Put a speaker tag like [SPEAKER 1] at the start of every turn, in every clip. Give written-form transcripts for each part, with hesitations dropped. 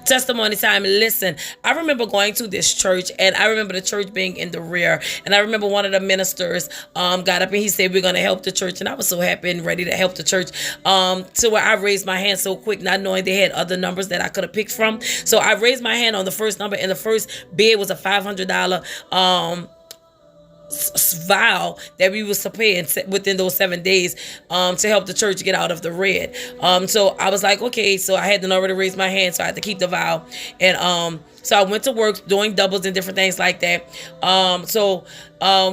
[SPEAKER 1] Testimony time. Listen, I remember going to this church, and I remember the church being in the rear, and I remember one of the ministers got up and he said, we're going to help the church, and I was so happy and ready to help the church, to where I raised my hand so quick, not knowing they had other numbers that I could have picked from. So I raised my hand on the first number, and the first bid was a $500 vow that we was to pay within those 7 days to help the church get out of the red. So I was like, okay, so I hadn't already raised my hand, so I had to keep the vow. And so I went to work doing doubles and different things like that. So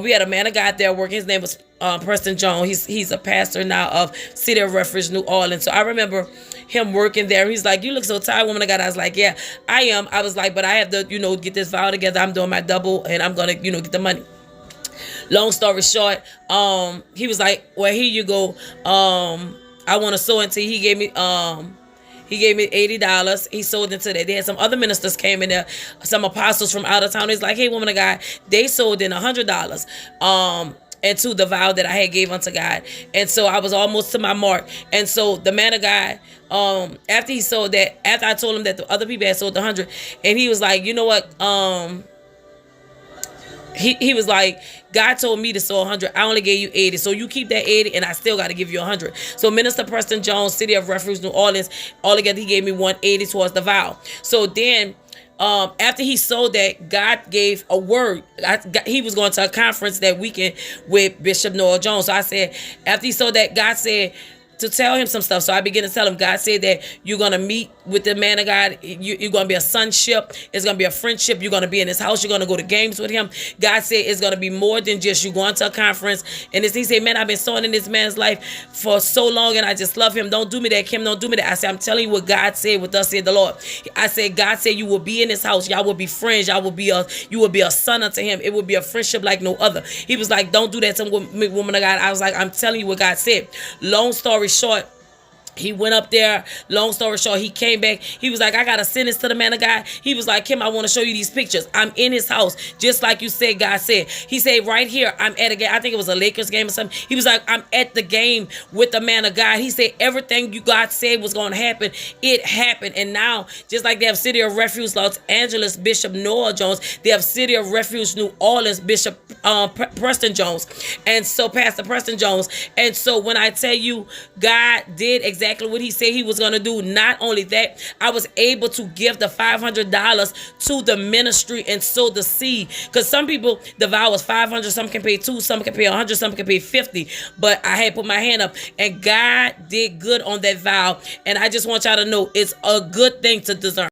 [SPEAKER 1] we had a man of God there working. His name was Preston. He's a pastor now of City of Refuge, New Orleans. So I remember him working there. He's like, you look so tired, woman of God. I was like, yeah, I am. I was like, but I have to, get this vow together. I'm doing my double, and I'm gonna, get the money. Long story short, he was like, well, here you go. I want to sow into. He gave me $80. He sold into that. They had some other ministers came in there, some apostles from out of town. He's like, hey, woman of God, they sold in $100. Into the vow that I had gave unto God. And so I was almost to my mark. And so the man of God, after he sold that, after I told him that the other people had sold 100, and he was like, you know what? He was like, God told me to sow 100. I only gave you 80. So you keep that 80, and I still got to give you 100. So Minister Preston Jones, City of Refuge, New Orleans, all together, he gave me 180 towards the vow. So then, after he sold that, God gave a word. He was going to a conference that weekend with Bishop Noel Jones. So I said, after he sold that, God said to tell him some stuff. So I began to tell him, God said that you're going to meet with the man of God. You're going to be a sonship. It's going to be a friendship. You're going to be in his house. You're going to go to games with him. God said it's going to be more than just you going to a conference. And he said, man, I've been sowing in this man's life for so long, and I just love him. Don't do me that, Kim. Don't do me that. I said, I'm telling you what God said, what thus said the Lord. I said, God said you will be in his house. Y'all will be friends. You will be a son unto him. It will be a friendship like no other. He was like, don't do that to me, woman of God. I was like, I'm telling you what God said. Long story short, he went up there. Long story short, he came back. He was like, I got to send this to the man of God. He was like, Kim, I want to show you these pictures. I'm in his house, just like you said, God said. He said, right here, I'm at a game. I think it was a Lakers game or something. He was like, I'm at the game with the man of God. He said, everything God said was going to happen, it happened. And now, just like they have City of Refuge, Los Angeles, Bishop Noel Jones, they have City of Refuge, New Orleans, Bishop Preston Jones. And so, Pastor Preston Jones. And so, when I tell you, God did exactly what he said he was going to do. Not only that, I was able to give the $500 to the ministry and sow the seed. Because some people, the vow was 500, some can pay 2, some can pay 100, some can pay 50. But I had put my hand up, and God did good on that vow. And I just want y'all to know it's a good thing to discern.